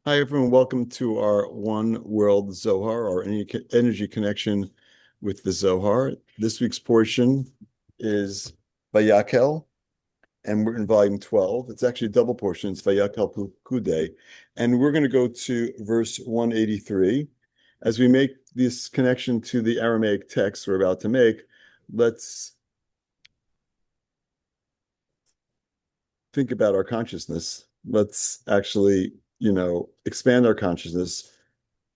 Hi, everyone. Welcome to our One World Zohar, our energy connection with the Zohar. This week's portion is Vayakel, and we're in volume 12. It's actually a double portion. It's Vayakel Pukudei. And we're going to go to verse 183. As we make this connection to the Aramaic text we're about to make, let's think about our consciousness. Let's actually, expand our consciousness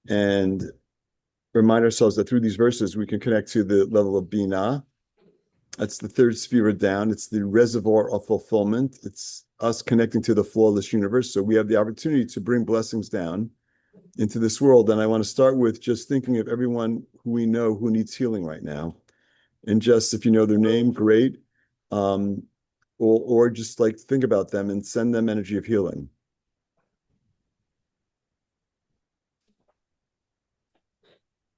and remind ourselves that through these verses, we can connect to the level of Binah. That's the third sphere down. It's the reservoir of fulfillment. It's us connecting to the flawless universe. So we have the opportunity to bring blessings down into this world. And I want to start with just thinking of everyone who we know who needs healing right now. And just if you know their name, great. Or just like think about them and send them energy of healing.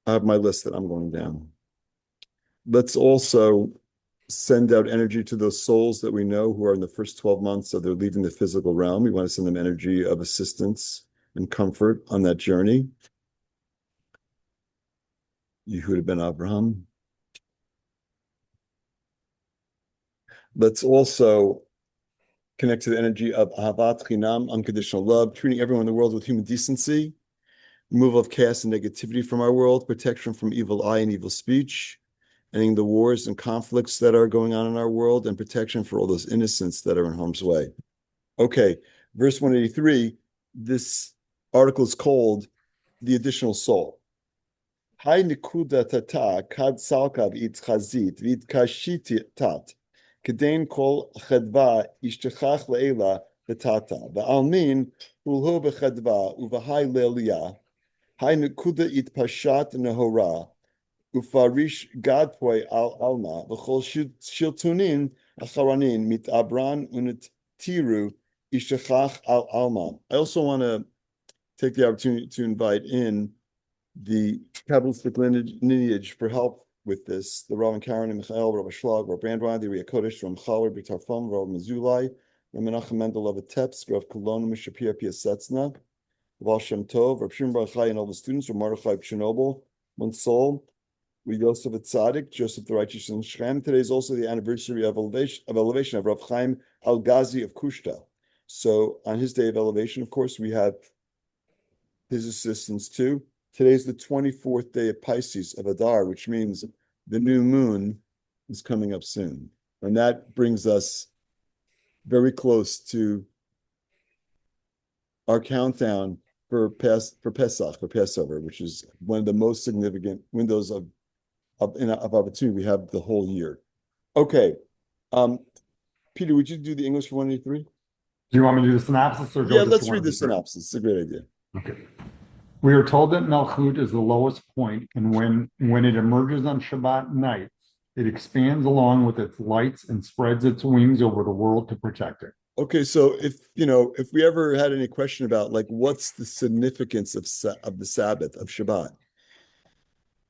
I have my list that I'm going down. Let's also send out energy to those souls that we know who are in the first 12 months of their leaving the physical realm. We want to send them energy of assistance and comfort on that journey. Yehuda ben Abraham. Let's also connect to the energy of Ahavat Chinam, unconditional love, treating everyone in the world with human decency, removal of chaos and negativity from our world, protection from evil eye and evil speech, ending the wars and conflicts that are going on in our world, and protection for all those innocents that are in harm's way. Okay, verse 183, this article is called The Additional Soul. Hai nikuda tata kad salkav it chazit vid kashiti tat kedain kol chedva ishtechach le'ela betata va'almin ulho bechedva uvahai le'eliyah hai nikuda it pashat nehora ufarish gadpoi al alma v'chol shiltunin acharanin mit abran unit tiru ishtechach al alma. I also want to take the opportunity to invite in the Kabbalistic lineage for help with this. The Rav and Karen and Michael, Rav Shlag, Rav Brandwein, the Ria Kodesh, Rav Chaler, B'Tar Fom, Rav Mezulai, Rav Menachem Mendel of Teps, Rav Kolon, Mishapir Piasetzna, Rav Shem Tov, Rav Shimon Bar Chai, and all the students, Rav Mordechai Chernobyl, one soul, with Yosef Tzaddik, Joseph the Righteous in Shrem. Today is also the anniversary of elevation of Rav Chaim Al Ghazi of Kushta. So on his day of elevation, of course, we have his assistants too. Today's the 24th day of Pisces of Adar, which means the new moon is coming up soon. And that brings us very close to our countdown for Pesach, for Passover, which is one of the most significant windows of opportunity we have the whole year. Okay. Peter, would you do the English for 183? Do you want me to do the synopsis or go Yeah, just let's to read the 183? synopsis. It's a great idea. Okay. We are told that Malchut is the lowest point, and when it emerges on Shabbat night, it expands along with its lights and spreads its wings over the world to protect it. Okay, so if we ever had any question about like what's the significance of the Sabbath of Shabbat,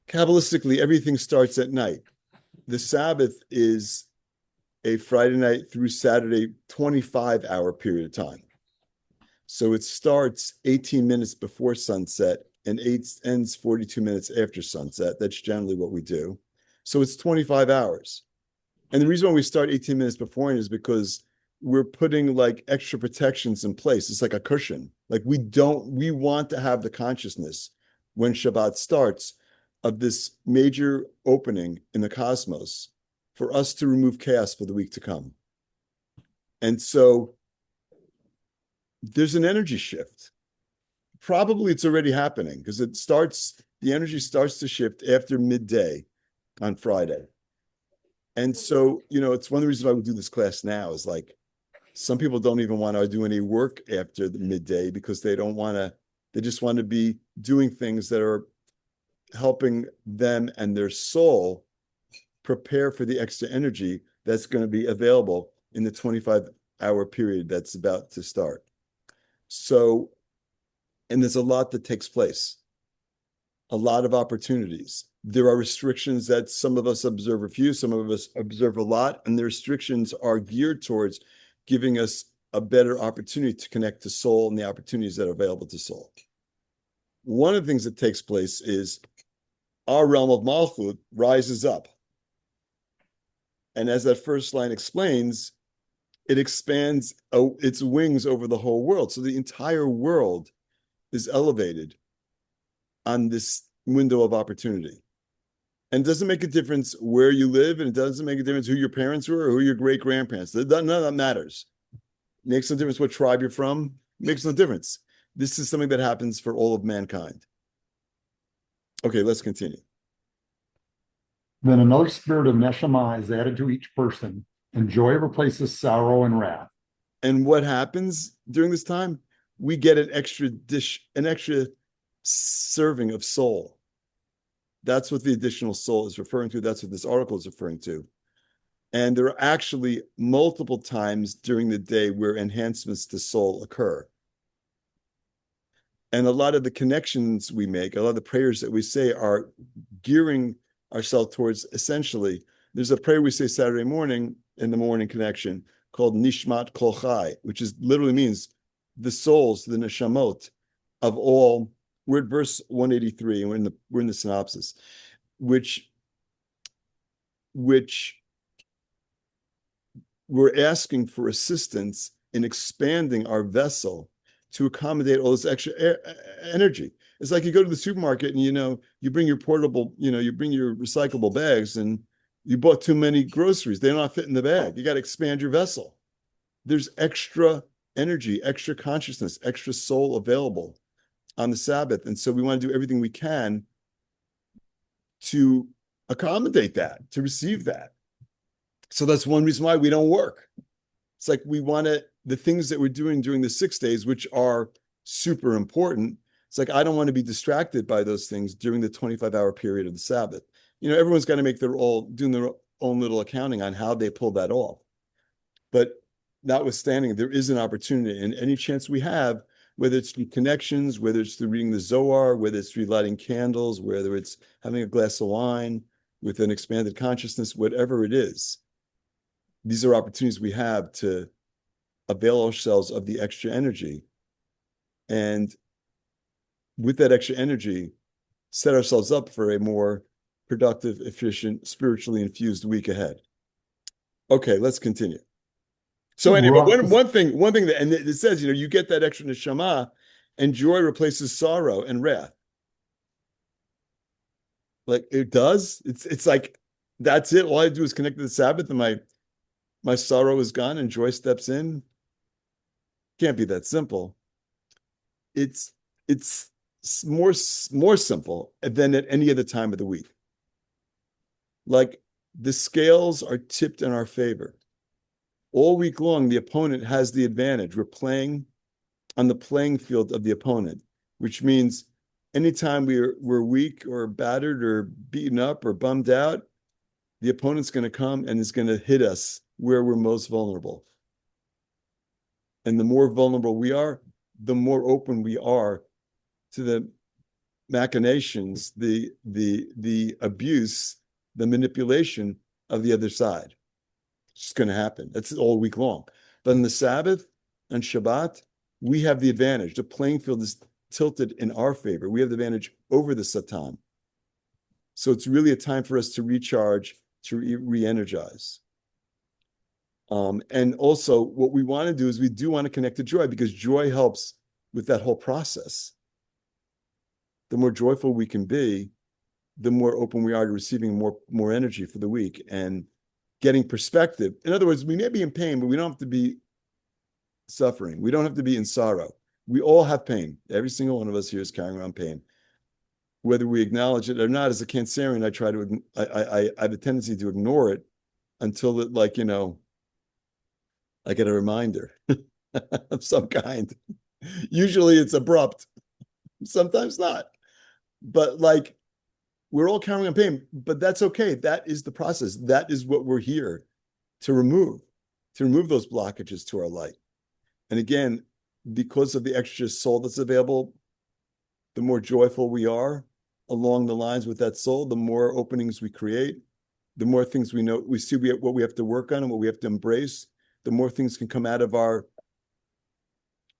Kabbalistically, everything starts at night. The Sabbath is a Friday night through Saturday 25-hour period of time. So it starts 18 minutes before sunset and ends 42 minutes after sunset. That's generally what we do. So it's 25 hours. And the reason why we start 18 minutes before is because we're putting like extra protections in place. It's like a cushion. Like we want to have the consciousness when Shabbat starts of this major opening in the cosmos for us to remove chaos for the week to come. And so there's an energy shift. Probably it's already happening because the energy starts to shift after midday on Friday. And so, it's one of the reasons why we do this class now is like, some people don't even want to do any work after the midday because they just want to be doing things that are helping them and their soul prepare for the extra energy that's going to be available in the 25-hour period that's about to start. So, and there's a lot that takes place, a lot of opportunities. There are restrictions that some of us observe a few, some of us observe a lot, and the restrictions are geared towards giving us a better opportunity to connect to soul and the opportunities that are available to soul. One of the things that takes place is our realm of Malchut rises up. And as that first line explains, it expands its wings over the whole world. So the entire world is elevated on this window of opportunity. And it doesn't make a difference where you live, and it doesn't make a difference who your parents were or who your great grandparents. None of that matters. It makes no difference what tribe you're from. It makes no difference. This is something that happens for all of mankind. Okay, let's continue. Then another spirit of neshama is added to each person, and joy replaces sorrow and wrath. And what happens during this time? We get an extra dish, an extra serving of soul. That's what the additional soul is referring to. That's what this article is referring to. And there are actually multiple times during the day where enhancements to soul occur. And a lot of the connections we make, a lot of the prayers that we say are gearing ourselves towards essentially, there's a prayer we say Saturday morning in the morning connection called Nishmat Kol Chai, which literally means the souls, the neshamot of all. We're at verse 183, and we're in the synopsis, which we're asking for assistance in expanding our vessel to accommodate all this extra energy. It's like you go to the supermarket and you bring your portable, you bring your recyclable bags, and you bought too many groceries. They're not fit in the bag. You got to expand your vessel. There's extra energy, extra consciousness, extra soul available on the Sabbath. And so we want to do everything we can to accommodate that, to receive that. So that's one reason why we don't work. It's like the things that we're doing during the 6 days, which are super important. It's like, I don't want to be distracted by those things during the 25-hour period of the Sabbath. Everyone's got to make doing their own little accounting on how they pull that off. But notwithstanding, there is an opportunity, and any chance we have, whether it's through connections, whether it's through reading the Zohar, whether it's through lighting candles, whether it's having a glass of wine with an expanded consciousness, whatever it is, these are opportunities we have to avail ourselves of the extra energy. And with that extra energy, set ourselves up for a more productive, efficient, spiritually infused week ahead. Okay, let's continue. So anyway, one thing that, and it says, you get that extra neshama, and joy replaces sorrow and wrath. Like it does. It's like that's it. All I do is connect to the Sabbath, and my sorrow is gone, and joy steps in. Can't be that simple. It's more simple than at any other time of the week. Like the scales are tipped in our favor. All week long, the opponent has the advantage. We're playing on the playing field of the opponent, which means anytime we're weak or battered or beaten up or bummed out, the opponent's going to come and is going to hit us where we're most vulnerable. And the more vulnerable we are, the more open we are to the machinations, the abuse, the manipulation of the other side. It's just going to happen. That's all week long. But on the Sabbath and Shabbat, we have the advantage. The playing field is tilted in our favor. We have the advantage over the Satan. So it's really a time for us to recharge, to re-energize. And also what we want to do is we do want to connect to joy, because joy helps with that whole process. The more joyful we can be, the more open we are to receiving more energy for the week and getting perspective. In other words, we may be in pain, but we don't have to be suffering. We don't have to be in sorrow. We all have pain. Every single one of us here is carrying around pain. Whether we acknowledge it or not, as a Cancerian, I have a tendency to ignore it until it, I get a reminder of some kind. Usually it's abrupt, sometimes not. But we're all carrying on pain, but that's okay. That is the process. That is what we're here to remove those blockages to our light. And again, because of the extra soul that's available, the more joyful we are along the lines with that soul, the more openings we create, the more things we see what we have to work on and what we have to embrace, the more things can come out of our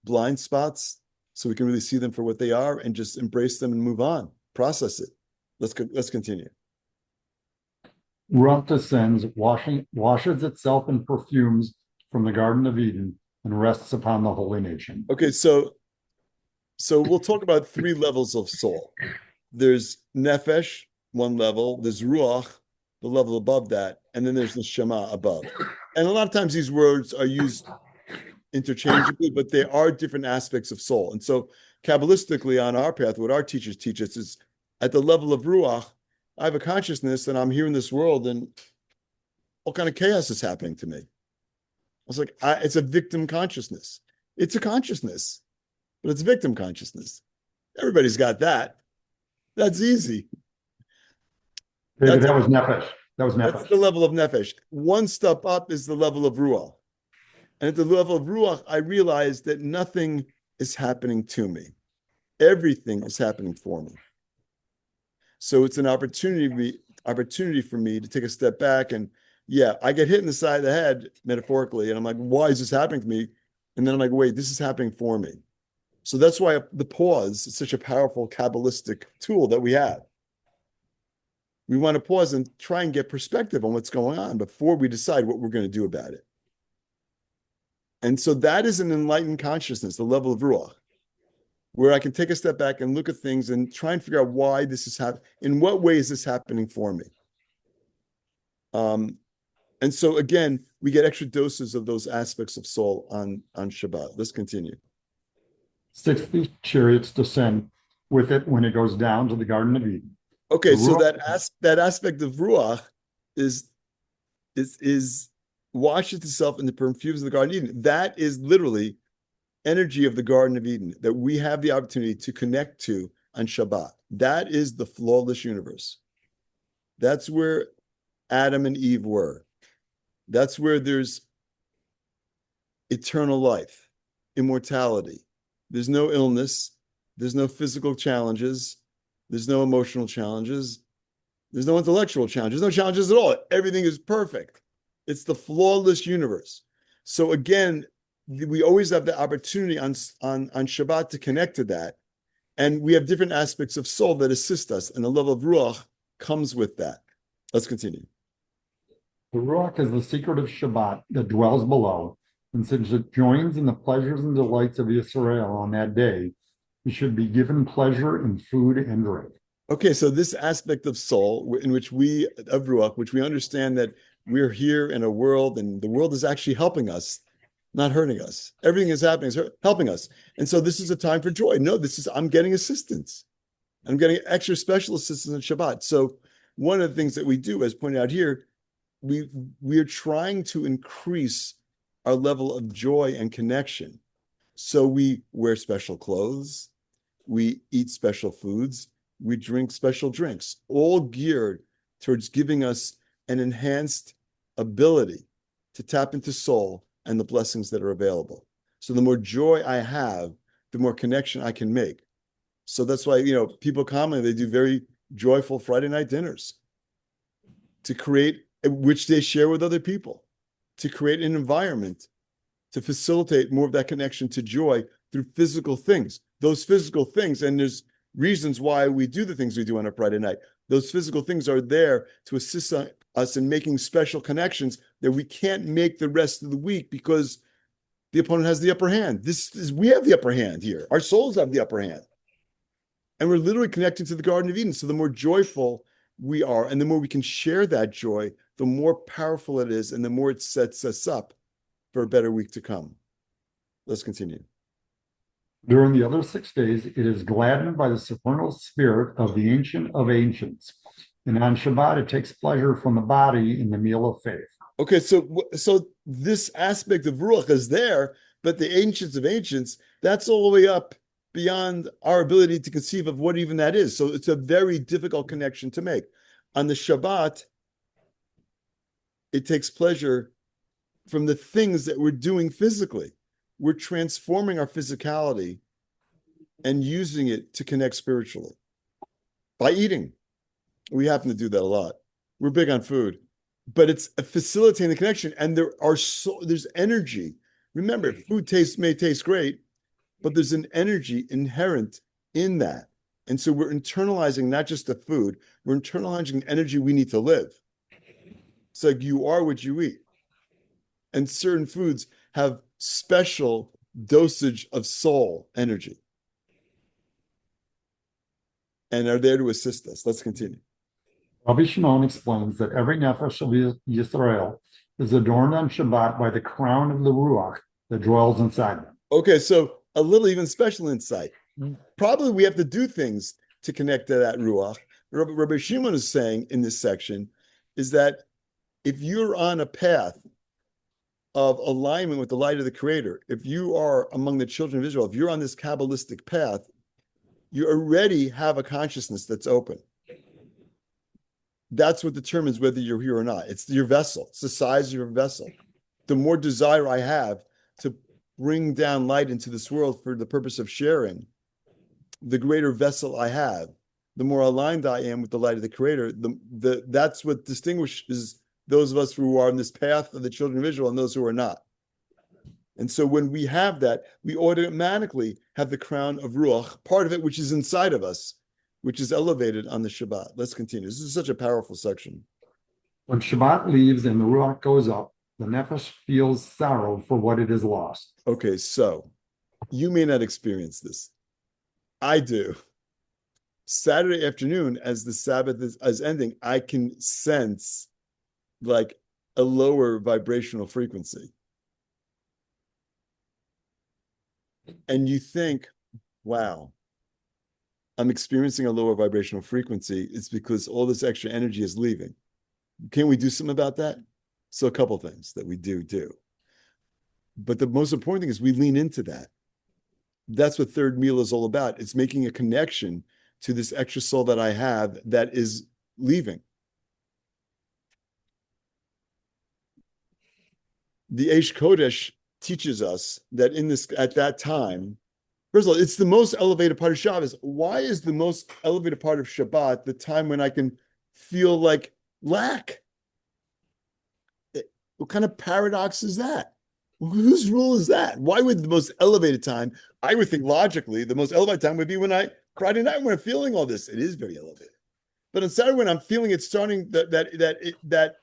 blind spots so we can really see them for what they are and just embrace them and move on, process it. Let's continue. Ruach descends, washes itself in perfumes from the Garden of Eden and rests upon the holy nation. Okay, so we'll talk about three levels of soul. There's nefesh, one level. There's ruach, the level above that, and then there's the shema above. And a lot of times these words are used interchangeably, but they are different aspects of soul. And so Kabbalistically on our path, what our teachers teach us is at the level of ruach, I have a consciousness and I'm here in this world and all kind of chaos is happening to me. I was like, it's a victim consciousness. It's a consciousness, but it's victim consciousness. Everybody's got that. That's easy. David, that was nefesh. That was That's nefesh. the level of nefesh. One step up is the level of ruach. And at the level of ruach, I realize that nothing is happening to me. Everything is happening for me. So it's an opportunity for me to take a step back and I get hit in the side of the head, metaphorically, and I'm like, why is this happening to me? And then I'm like, wait, this is happening for me. So that's why the pause is such a powerful Kabbalistic tool that we have. We want to pause and try and get perspective on what's going on before we decide what we're going to do about it. And so that is an enlightened consciousness, the level of ruach, where I can take a step back and look at things and try and figure out why this is happening. In what way is this happening for me? And so again, we get extra doses of those aspects of soul on Shabbat. Let's continue. 60 chariots descend with it when it goes down to the Garden of Eden. Okay, so that aspect of ruach is washes itself in the perfumes of the Garden of Eden. That is literally energy of the Garden of Eden that we have the opportunity to connect to on Shabbat. That is the flawless universe. That's where Adam and Eve were. That's where there's eternal life, immortality. There's no illness. There's no physical challenges. There's no emotional challenges. There's no intellectual challenges. There's no challenges at all. Everything is perfect. It's the flawless universe. So again, we always have the opportunity on Shabbat to connect to that. And we have different aspects of soul that assist us. And the level of ruach comes with that. Let's continue. The Ruach is the secret of Shabbat that dwells below, and since it joins in the pleasures and delights of Israel on that day, it should be given pleasure in food and drink. Okay, so this aspect of soul, of ruach, which we understand that we're here in a world, and the world is actually helping us, not hurting us. Everything is happening is helping us, and so this is a time for joy. No, I'm getting assistance. I'm getting extra special assistance on Shabbat. So one of the things that we do, as pointed out here, we are trying to increase our level of joy and connection. So we wear special clothes, we eat special foods, we drink special drinks, all geared towards giving us an enhanced ability to tap into soul and the blessings that are available. So the more joy I have, the more connection I can make. So that's why, people commonly, they do very joyful Friday night dinners to create, which they share with other people, to create an environment to facilitate more of that connection to joy through physical things. Those physical things, and there's reasons why we do the things we do on a Friday night. Those physical things are there to assist us in making special connections that we can't make the rest of the week because the opponent has the upper hand. We have the upper hand here. Our souls have the upper hand. And we're literally connected to the Garden of Eden. So the more joyful we are, and the more we can share that joy, the more powerful it is, and the more it sets us up for a better week to come. Let's continue. During the other 6 days, it is gladdened by the supernal spirit of the Ancient of Ancients. And on Shabbat, it takes pleasure from the body in the meal of faith. Okay, so this aspect of Ruach is there, but the Ancients of Ancients, that's all the way up beyond our ability to conceive of what even that is. So it's a very difficult connection to make. On the Shabbat, it takes pleasure from the things that we're doing physically. We're transforming our physicality and using it to connect spiritually by eating. We happen to do that a lot. We're big on food, but it's facilitating the connection. And there's energy. Remember, food may taste great, but there's an energy inherent in that. And so we're internalizing not just the food, we're internalizing energy we need to live. It's like you are what you eat. And certain foods have special dosage of soul energy and are there to assist us. Let's continue. Rabbi Shimon explains that every nefesh of Yisrael is adorned on Shabbat by the crown of the Ruach that dwells inside them. Okay, so a little even special insight. Probably we have to do things to connect to that Ruach. Rabbi Shimon is saying in this section is that if you're on a path of alignment with the light of the Creator, if you are among the children of Israel, if you're on this Kabbalistic path, you already have a consciousness that's open. That's what determines whether you're here or not. It's your vessel. It's the size of your vessel. The more desire I have to bring down light into this world for the purpose of sharing, the greater vessel I have, the more aligned I am with the light of the Creator. That's what distinguishes those of us who are on this path of the children of Israel and those who are not. And so when we have that, we automatically have the crown of Ruach, part of it which is inside of us, which is elevated on the Shabbat. Let's continue. This is such a powerful section. When Shabbat leaves and the Ruach goes up, the nefesh feels sorrow for what it has lost. Okay, so you may not experience this. I do. Saturday afternoon, as the Sabbath is ending, I can sense like a lower vibrational frequency. And you think, wow, I'm experiencing a lower vibrational frequency. It's because all this extra energy is leaving. Can we do something about that? So a couple things that we do. But the most important thing is we lean into that. That's what third meal is all about. It's making a connection to this extra soul that I have that is leaving. The Eish Kodesh teaches us that at that time, first of all, it's the most elevated part of Shabbos. Why is the most elevated part of Shabbat the time when I can feel like lack? What kind of paradox is that? Whose rule is that? Why would the most elevated time, I would think logically, the most elevated time would be when Friday night when I'm feeling all this. It is very elevated. But on Saturday when I'm feeling it starting, that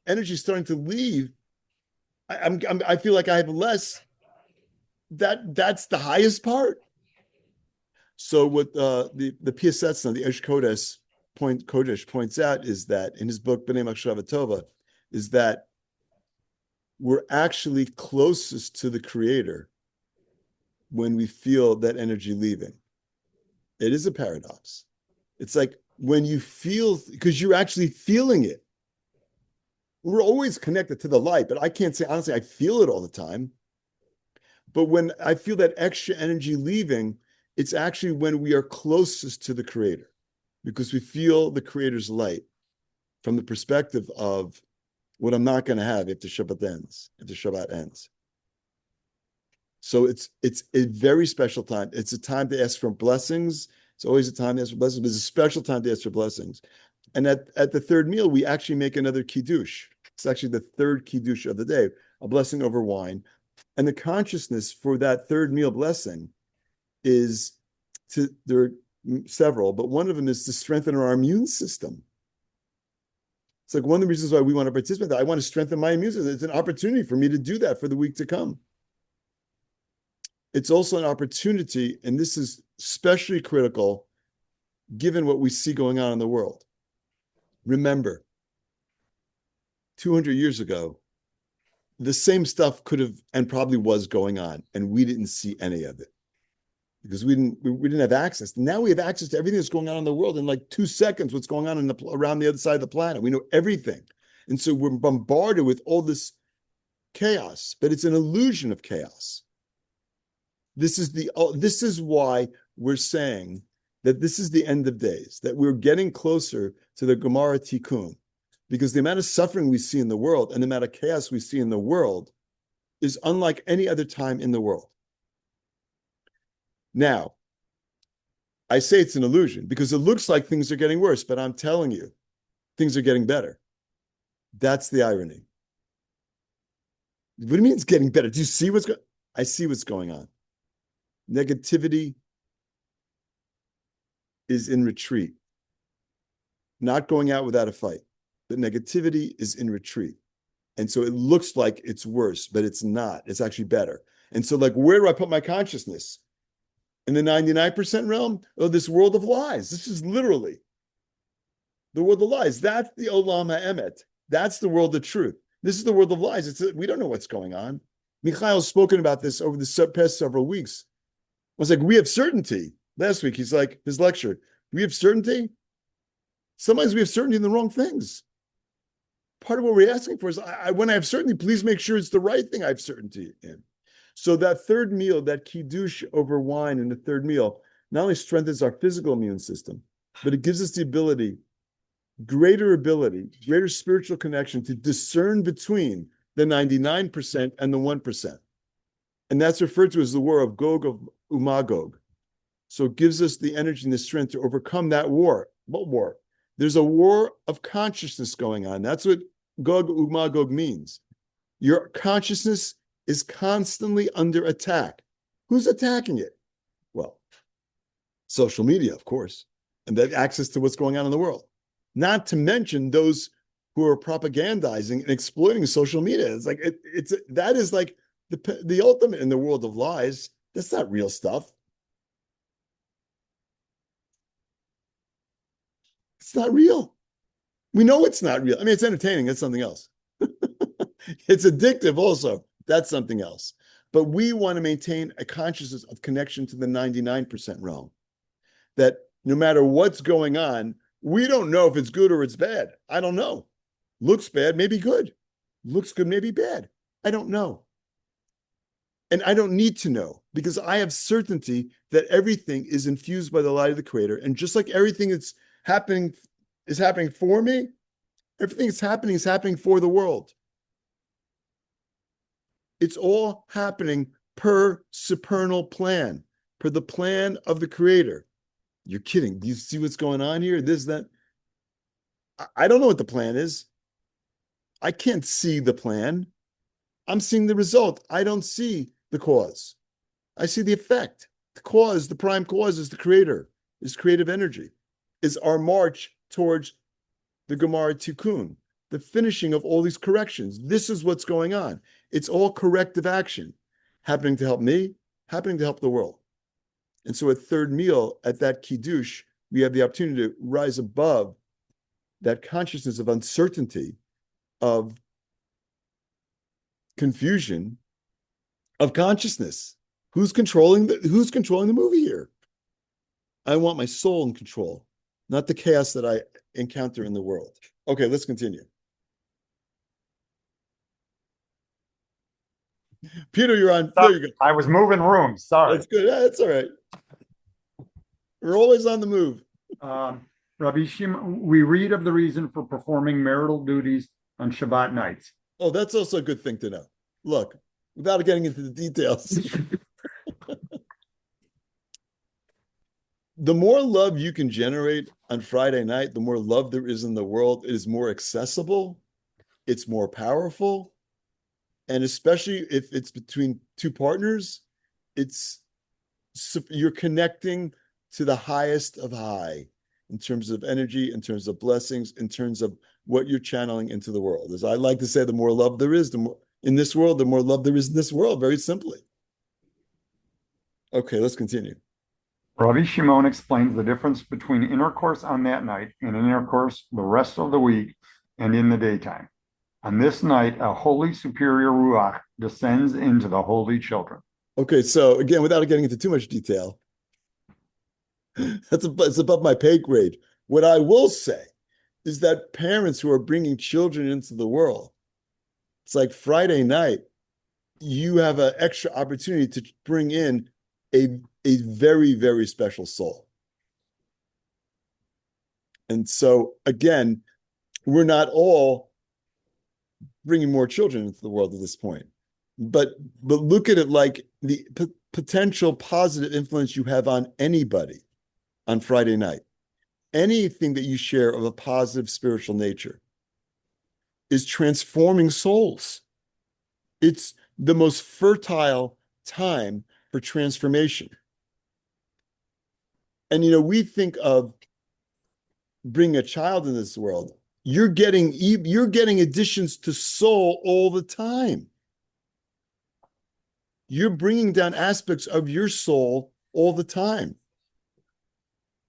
energy is starting to leave, I feel like I have less. That's the highest part. So what the Piasetzna, the Eish Kodesh points out is that in his book B'nai Machshava Tova, is that we're actually closest to the Creator when we feel that energy leaving. It is a paradox. It's like when you feel, because you're actually feeling it. We're always connected to the light, but I can't say, honestly, I feel it all the time. But when I feel that extra energy leaving, it's actually when we are closest to the Creator, because we feel the Creator's light from the perspective of what I'm not going to have if the Shabbat ends. So it's a very special time. It's a time to ask for blessings. It's always a time to ask for blessings, but it's a special time to ask for blessings. And at the third meal, we actually make another kiddush. It's actually the third kiddush of the day, a blessing over wine. And the consciousness for that third meal blessing is there are several, but one of them is to strengthen our immune system. It's like one of the reasons why we want to participate. I want to strengthen my immune system. It's an opportunity for me to do that for the week to come. It's also an opportunity, and this is especially critical given what we see going on in the world. Remember, 200 years ago, the same stuff could have and probably was going on, and we didn't see any of it because we didn't have access. Now we have access to everything that's going on in the world in like 2 seconds. What's going on around the other side of the planet? We know everything, and so we're bombarded with all this chaos. But it's an illusion of chaos. This is why we're saying that this is the end of days. That we're getting closer to the Gemara Tikkun, because the amount of suffering we see in the world and the amount of chaos we see in the world is unlike any other time in the world. Now, I say it's an illusion because it looks like things are getting worse, but I'm telling you, things are getting better. That's the irony. What do you mean it's getting better? Do you see what's going on? I see what's going on. Negativity is in retreat, not going out without a fight, but negativity is in retreat. And so it looks like it's worse, but it's not. It's actually better. And so, like, where do I put my consciousness? In the 99% realm? Oh, this world of lies. This is literally the world of lies. That's the Olam HaEmet. That's the world of truth. This is the world of lies. We don't know what's going on. Mikhail's spoken about this over the past several weeks. I was like, we have certainty. Last week, he's like, his lecture, we have certainty. Sometimes we have certainty in the wrong things. Part of what we're asking for is, when I have certainty, please make sure it's the right thing I have certainty in. So that third meal, that kiddush over wine in the third meal, not only strengthens our physical immune system, but it gives us the ability, greater spiritual connection to discern between the 99% and the 1%. And that's referred to as the war of Gog of Umagog. So it gives us the energy and the strength to overcome that war. What war? There's a war of consciousness going on. That's what Gog Umagog means. Your consciousness is constantly under attack. Who's attacking it? Well, social media, of course, and that access to what's going on in the world. Not to mention those who are propagandizing and exploiting social media. It's like that is like the ultimate in the world of lies. That's not real stuff. It's not real. We know it's not real. I mean, it's entertaining. That's something else. It's addictive also. That's something else. But we want to maintain a consciousness of connection to the 99% realm. That no matter what's going on, we don't know if it's good or it's bad. I don't know. Looks bad, maybe good. Looks good, maybe bad. I don't know. And I don't need to know, because I have certainty that everything is infused by the light of the Creator. And just like everything that's happening is happening for me, everything that's happening is happening for the world. It's all happening per supernal plan, per the plan of the Creator. You're kidding. Do you see what's going on here? This, that. I don't know what the plan is. I can't see the plan. I'm seeing the result. I don't see the cause. I see the effect. The cause, the prime cause, is the Creator, is creative energy, is our march towards the Gemara Tikkun, the finishing of all these corrections. This is what's going on. It's all corrective action happening to help me, happening to help the world. And so at third meal, at that kiddush, we have the opportunity to rise above that consciousness of uncertainty, of confusion, of consciousness. Who's controlling the movie here? I want my soul in control, not the chaos that I encounter in the world. Okay, let's continue. Peter, you're on. There you go. I was moving rooms. Sorry. That's good. That's all right. We're always on the move. Rabbi Shimon, we read of the reason for performing marital duties on Shabbat nights. Oh, that's also a good thing to know. Look, without getting into the details, the more love you can generate on Friday night, the more love there is in the world. It is more accessible. It's more powerful. And especially if it's between two partners, you're connecting to the highest of high in terms of energy, in terms of blessings, in terms of what you're channeling into the world. As I like to say, the more love there is, the more in this world, the more love there is in this world, very simply. Okay, let's continue. Rabbi Shimon explains the difference between intercourse on that night and intercourse the rest of the week and in the daytime. On this night, a holy superior ruach descends into the holy children. Okay, so again, without getting into too much detail, it's above my pay grade. What I will say is that parents who are bringing children into the world, it's like Friday night, you have an extra opportunity to bring in a very, very special soul. And so again, we're not all bringing more children into the world at this point, but look at it like the potential positive influence you have on anybody on Friday night. Anything that you share of a positive spiritual nature is transforming souls. It's the most fertile time for transformation. And we think of bringing a child in this world. You're getting additions to soul all the time. You're bringing down aspects of your soul all the time.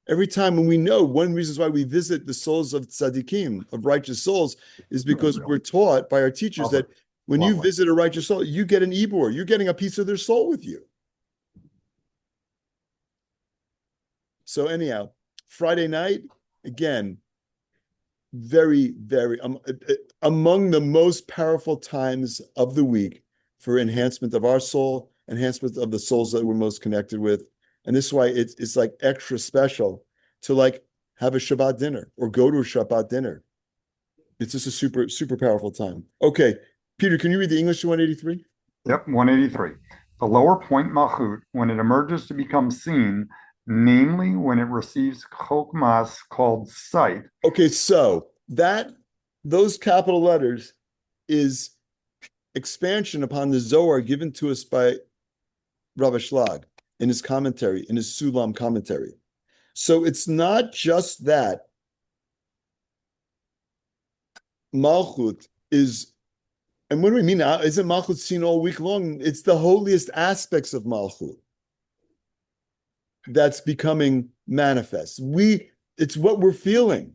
Every time, when we know one reason why we visit the souls of tzaddikim, of righteous souls, is because we're taught by our teachers that when you visit a righteous soul, you get an ibur. You're getting a piece of their soul with you. So anyhow, Friday night, again, very, very among the most powerful times of the week for enhancement of our soul, enhancement of the souls that we're most connected with. And this is why it's like extra special to like have a Shabbat dinner or go to a Shabbat dinner. It's just a super, super powerful time. Okay, Peter, can you read the English to 183? Yep, 183. The lower point Malchut, when it emerges to become seen, namely when it receives chokmas called sight. Okay, so those capital letters is expansion upon the Zohar given to us by Rabbi Shlag in his commentary, in his Sulam commentary. So it's not just that Malchut is, and what do we mean? Isn't Malchut seen all week long? It's the holiest aspects of Malchut that's becoming manifest. It's what we're feeling.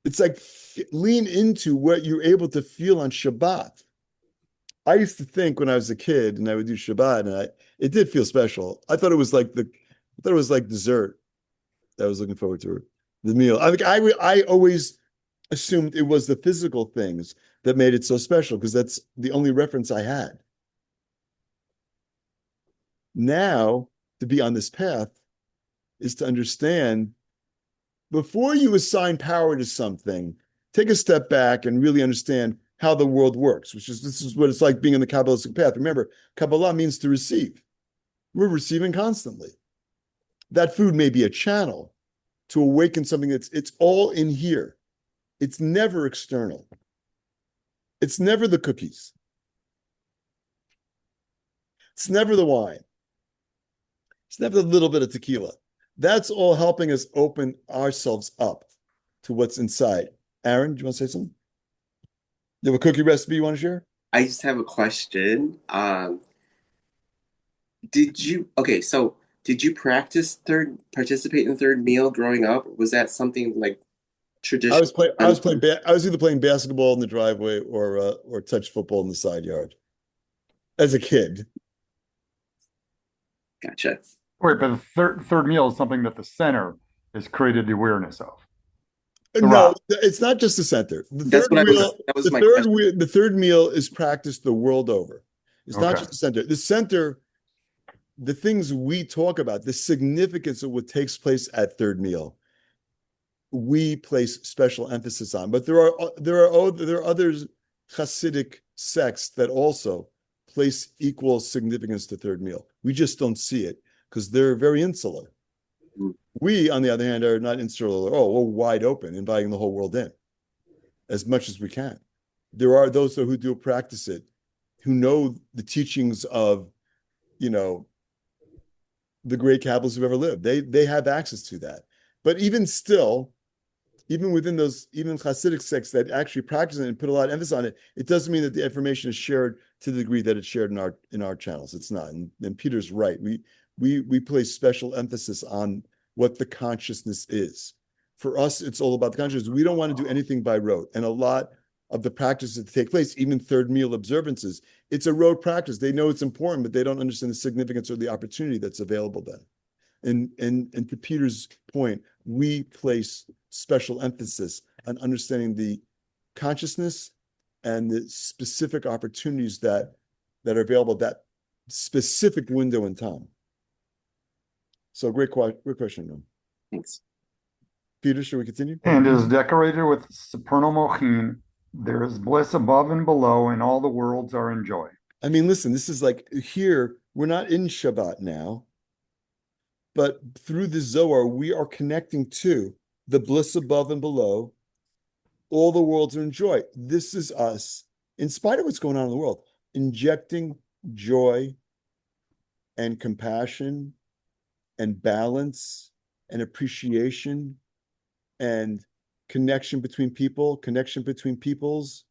It's like lean into what you're able to feel on Shabbat. I used to think when I was a kid and I would do Shabbat, and it did feel special. I thought it was like dessert that I was looking forward to, the meal. I always assumed it was the physical things that made it so special because that's the only reference I had. Now, to be on this path is to understand before you assign power to something, take a step back and really understand how the world works, this is what it's like being in the Kabbalistic path. Remember, Kabbalah means to receive. We're receiving constantly. That food may be a channel to awaken something it's all in here. It's never external. It's never the cookies. It's never the wine. It's never a little bit of tequila. That's all helping us open ourselves up to what's inside. Aaron, do you want to say something? You have a cookie recipe you want to share? I just have a question. Did you participate in third meal growing up? Was that something like traditional? I was either playing basketball in the driveway or touch football in the side yard as a kid. Gotcha. Wait, but the third meal is something that the center has created the awareness of. No, it's not just the center. The third meal is practiced the world over. It's not just the center. The center, the things we talk about, the significance of what takes place at third meal, we place special emphasis on. But there are other Hasidic sects that also place equal significance to third meal. We just don't see it because they're very insular. We, on the other hand, are not insular at all. We're wide open, inviting the whole world in as much as we can. There are those who do practice it, who know the teachings of, the great Kabbalists who've ever lived. They have access to that. But even still, even within those, even Hasidic sects that actually practice it and put a lot of emphasis on it, it doesn't mean that the information is shared to the degree that it's shared in our channels. It's not. And Peter's right. We place special emphasis on what the consciousness is. For us, it's all about the consciousness. We don't want to do anything by rote. And a lot of the practices that take place, even third meal observances, it's a rote practice. They know it's important, but they don't understand the significance or the opportunity that's available then. And to Peter's point, we place special emphasis on understanding the consciousness and the specific opportunities that are available, that specific window in time. So great question, man. Thanks. Peter, should we continue? And is decorated with supernal mochin. There is bliss above and below, and all the worlds are in joy. I mean, listen, this is like here, we're not in Shabbat now, but through the Zohar, we are connecting to the bliss above and below. All the worlds are in joy. This is us, in spite of what's going on in the world, injecting joy and compassion and balance and appreciation and connection between people, connection between peoples,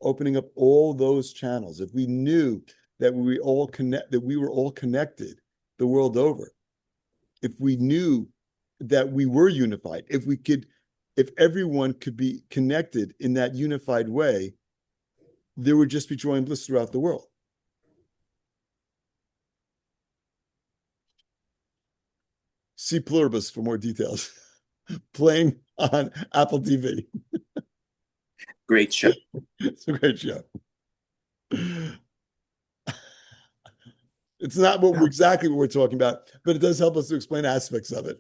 opening up all those channels. If we knew that we were all connected the world over, if we knew that we were unified, if everyone could be connected in that unified way, there would just be joy and bliss throughout the world. See Pluribus for more details. Playing on Apple TV. Great show. It's a great show. It's not exactly what we're talking about, but it does help us to explain aspects of it.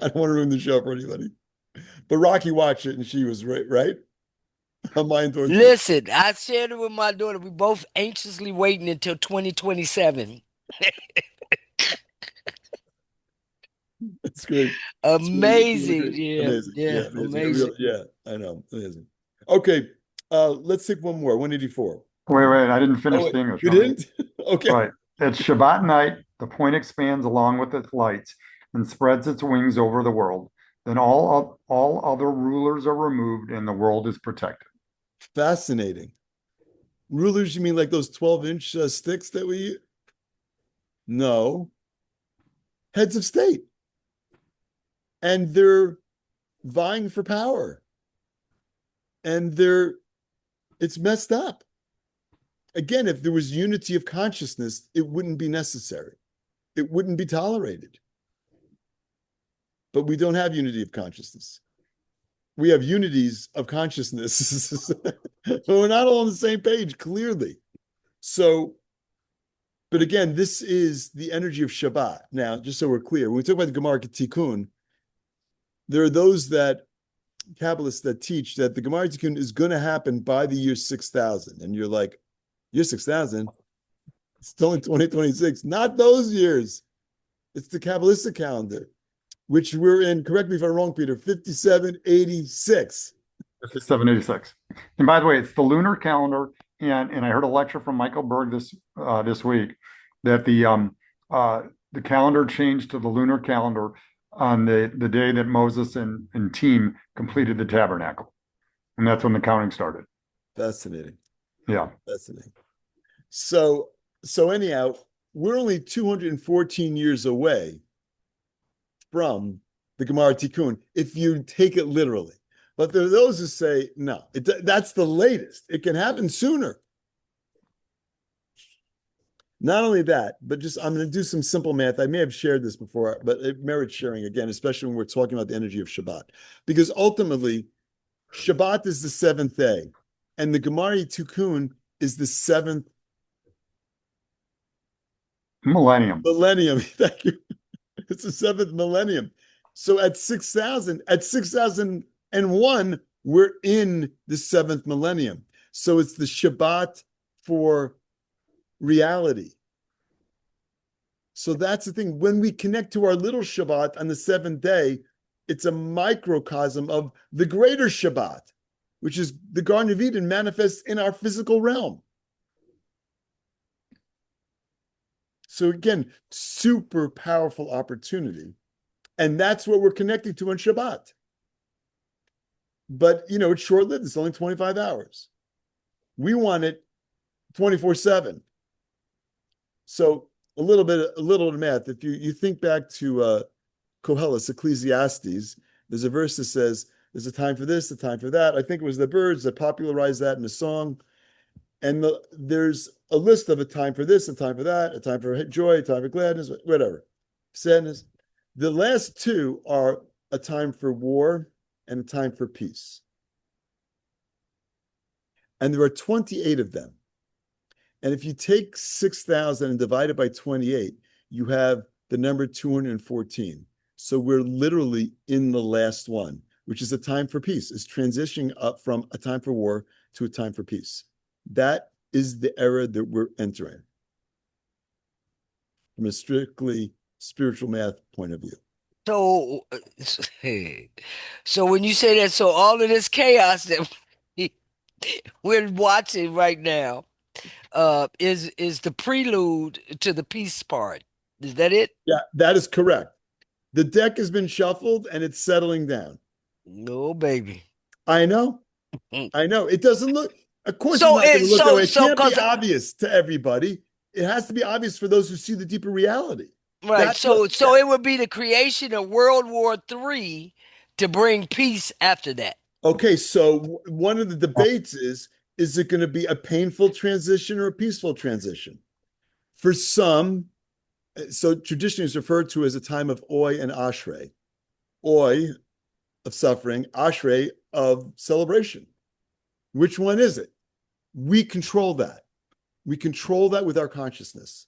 I don't want to ruin the show for anybody. But Rocky watched it and she was right? On my endorsement. Listen, I shared it with my daughter. We both anxiously waiting until 2027. It's great. Amazing. Great. Yeah, Amazing. yeah, Amazing. amazing. Yeah, I know. Amazing. Okay. Let's take one more. 184. Wait, I didn't Oh, finish wait, the English. you didn't? Okay. Right. At Shabbat night, the point expands along with its lights and spreads its wings over the world. Then all other rulers are removed and the world is protected. Fascinating. Rulers, you mean like those 12-inch sticks that we? No. Heads of state. And they're vying for power. And it's messed up. Again, if there was unity of consciousness, it wouldn't be necessary. It wouldn't be tolerated. But we don't have unity of consciousness. We have unities of consciousness. But we're not all on the same page, clearly. So, but again, this is the energy of Shabbat. Now, just so we're clear, when we talk about the Gemara Tikkun, there are those Kabbalists that teach that the Gemara Tikkun is going to happen by the year 6000. And you're like, year 6000? It's only 2026. Not those years. It's the Kabbalistic calendar, which we're in, correct me if I'm wrong, Peter, 5786. 5786. And by the way, it's the lunar calendar. And I heard a lecture from Michael Berg this week that the calendar changed to the lunar calendar on the day that Moses and team completed the tabernacle. And that's when the counting started. Fascinating. Yeah. Fascinating. So anyhow, we're only 214 years away from the Gemara Tikkun, if you take it literally. But there are those who say, no, that's the latest. It can happen sooner. Not only that, but I'm going to do some simple math. I may have shared this before, but it merits sharing again, especially when we're talking about the energy of Shabbat. Because ultimately, Shabbat is the seventh day, and the Gemara Tikkun is the seventh millennium. Thank you. It's the seventh millennium. So at 6001, we're in the seventh millennium. So it's the Shabbat for reality. So that's the thing. When we connect to our little Shabbat on the seventh day, it's a microcosm of the greater Shabbat, which is the Garden of Eden manifests in our physical realm. So again, super powerful opportunity. And that's what we're connecting to on Shabbat. But, it's short-lived. It's only 25 hours. We want it 24/7. So a little of math. If you think back to Koheles, Ecclesiastes, there's a verse that says, there's a time for this, a time for that. I think it was the Birds that popularized that in a song. And there's a list of a time for this, a time for that, a time for joy, a time for gladness, whatever, sadness. The last two are a time for war and a time for peace. And there are 28 of them. And if you take 6,000 and divide it by 28, you have the number 214. So we're literally in the last one, which is a time for peace. It's transitioning up from a time for war to a time for peace. That is the era that we're entering from a strictly spiritual math point of view. So when you say that, so all of this chaos that we're watching right now, is the prelude to the peace part. Is that it? Yeah, that is correct. The deck has been shuffled and it's settling down. No, baby. I know. Mm. I know. It doesn't look, of course, it's So not going it to look that way. It so can't be cause obvious to everybody. It has to be obvious for those who see the deeper reality. right, That's what, so it would be the creation of World War III to bring peace after that. okay. So one of the debates is it going to be a painful transition or a peaceful transition? For some, so tradition is referred to as a time of Oy and Ashrei. Oy of suffering, Ashrei of celebration. Which one is it? We control that. We control that with our consciousness.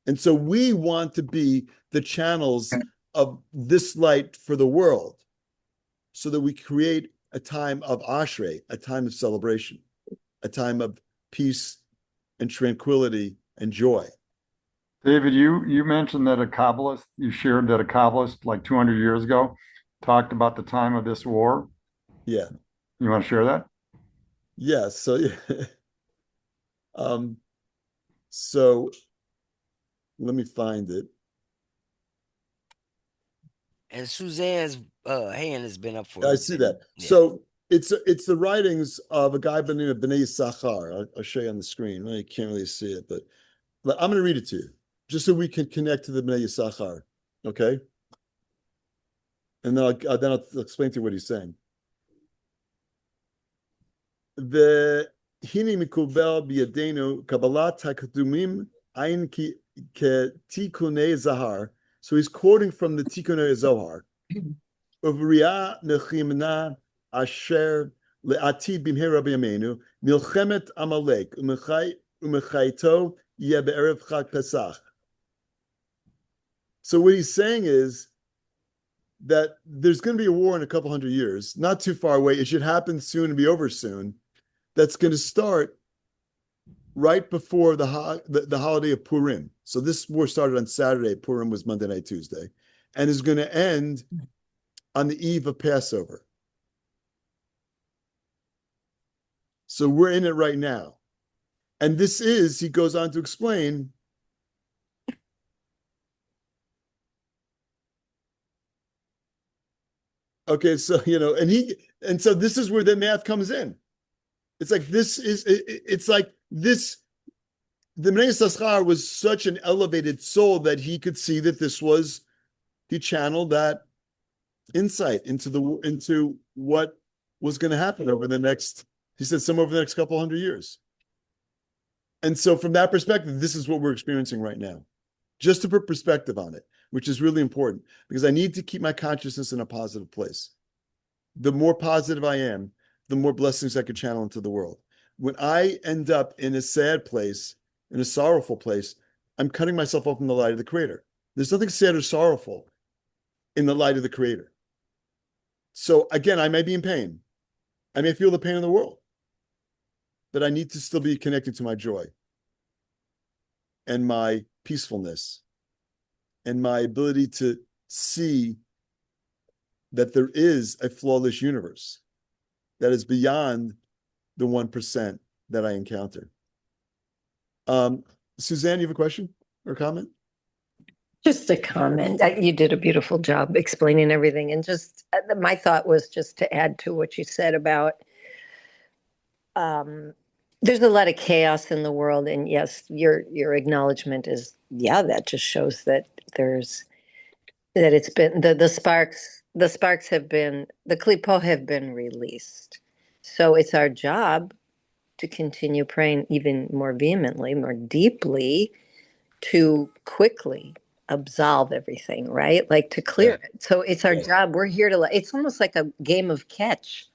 And so we want to be the channels of this light for the world so that we create a time of Ashrei, a time of celebration, a time of peace and tranquility and joy. David, you mentioned that a Kabbalist, you shared that a Kabbalist like 200 years ago talked about the time of this war. Yeah. You want to share that? Yeah. So, yeah. um, so let me find it. And Suzanne's hand has been up for I a see minute. that. Yeah. So it's the writings of a guy by the name of Bnei Yissachar. I'll show you on the screen. You can't really see it, but I'm going to read it to you just so we can connect to the Bnei Yissachar. Okay, and then I'll explain to you what he's saying. The hini mikubel biyadenu kabbalat hakadumim ayin tikunei zahar. So he's quoting from the Tikunei Zohar. Uvriya nechimna asher le'atid bimher Rabbi Yameinu milchemet Amalek umechayto yeh be'erev Chag Pesach. So what he's saying is that there's going to be a war in a couple hundred years, not too far away. It should happen soon and be over soon. That's going to start right before the holiday of Purim. So this war started on Saturday. Purim was Monday night, Tuesday, and is going to end on the eve of Passover. So we're in it right now. And this is, he goes on to explain, okay, so, and so this is where the math comes in. It's like, it's like this, the Bnei Yissachar was such an elevated soul that he could see that he channeled that insight into what was going to happen over the next, he said, some over the next couple hundred years. And so from that perspective, this is what we're experiencing right now. Just to put perspective on it, which is really important because I need to keep my consciousness in a positive place. The more positive I am, the more blessings I could channel into the world. When I end up in a sad place, in a sorrowful place, I'm cutting myself off from the light of the Creator. There's nothing sad or sorrowful in the light of the Creator. So again, I may be in pain. I may feel the pain in the world, but I need to still be connected to my joy and my peacefulness and my ability to see that there is a flawless universe that is beyond the 1% that I encounter. Suzanne, you have a question or comment? Just a comment. You did a beautiful job explaining everything. And just my thought was just to add to what you said about there's a lot of chaos in the world. And yes, your acknowledgement is, yeah, that just shows that it's been the sparks have been, the klipo have been released. So it's our job to continue praying even more vehemently, more deeply, to quickly absolve everything, right? Like to clear it. So it's our job. We're here to, it's almost like a game of catch.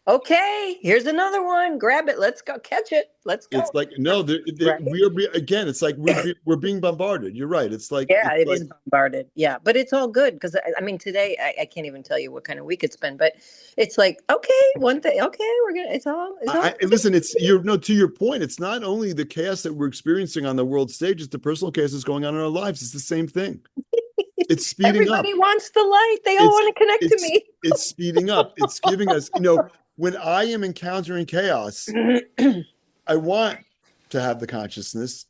Okay, here's another one. Grab it. Let's go catch it. Let's go. It's like, no, Right? again, it's like we're being bombarded. You're right. It's like, Yeah, it is bombarded. Yeah, but it's all good because I mean, today I can't even tell you what kind of week it's been, but it's like, okay, one thing, okay, it's all. Listen, to your point, it's not only the chaos that we're experiencing on the world stage, it's the personal chaos that's going on in our lives. It's the same thing. It's speeding up. Everybody wants the light. They all want to connect to me. It's speeding up. It's giving us, when I am encountering chaos, I want to have the consciousness,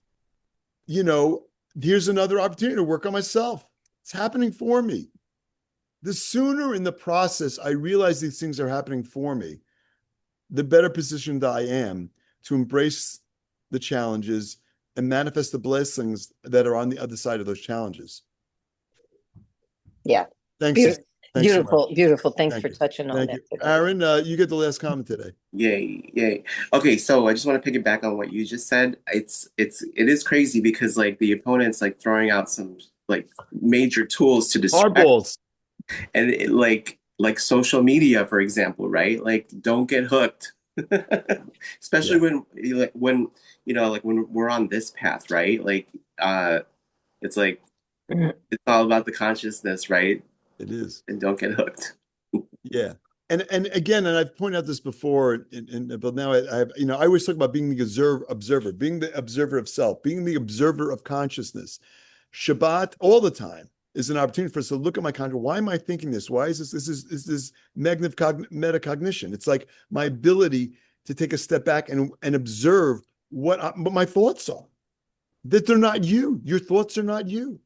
you know, here's another opportunity to work on myself. It's happening for me. The sooner in the process I realize these things are happening for me, the better positioned I am to embrace the challenges and manifest the blessings that are on the other side of those challenges. Yeah. Thanks. Beautiful, Thanks so much. beautiful. Thanks Thank for you. touching on Thank that you. today. Aaron, you get the last comment today. Yay, yay. Okay, so I just want to piggyback on what you just said. It is crazy because like the opponent's like throwing out some like major tools to distract, Hardballs. and like social media, for example, right? Like don't get hooked. Especially when like when we're on this path, right? Like it's like it's all about the consciousness, right? It is. And don't get hooked. Yeah. And again, and I've pointed out this before, but now I have, you know, I always talk about being the observer, being the observer of self, being the observer of consciousness. Shabbat all the time is an opportunity for us to look at my consciousness. Why am I thinking this? Why is this metacognition? It's like my ability to take a step back and observe what my thoughts are. That they're not you. Your thoughts are not you.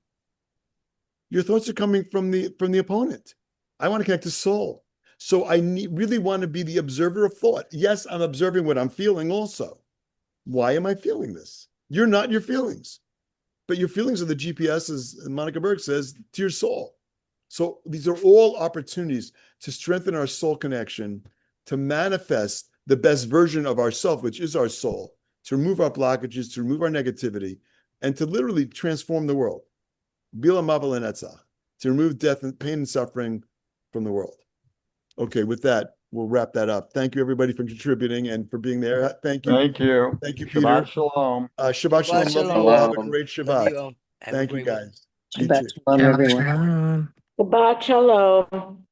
Your thoughts are coming from the opponent. I want to connect to soul. So I really want to be the observer of thought. Yes, I'm observing what I'm feeling also. Why am I feeling this? You're not your feelings, but your feelings are the GPS, as Monica Berg says, to your soul. So these are all opportunities to strengthen our soul connection, to manifest the best version of ourself, which is our soul, to remove our blockages, to remove our negativity, and to literally transform the world. Bila Mavel and Etzah, to remove death and pain and suffering from the world. Okay, with that, we'll wrap that up. Thank you, everybody, for contributing and for being there. Thank you. Thank you. Thank you, Shabbat Peter. shalom. Shabbat shalom. Love you all. Have a great Love Shabbat. you all. Have a Thank you, great one. guys. You Shabbat too. shalom, everyone. Shalom. Shabbat shalom.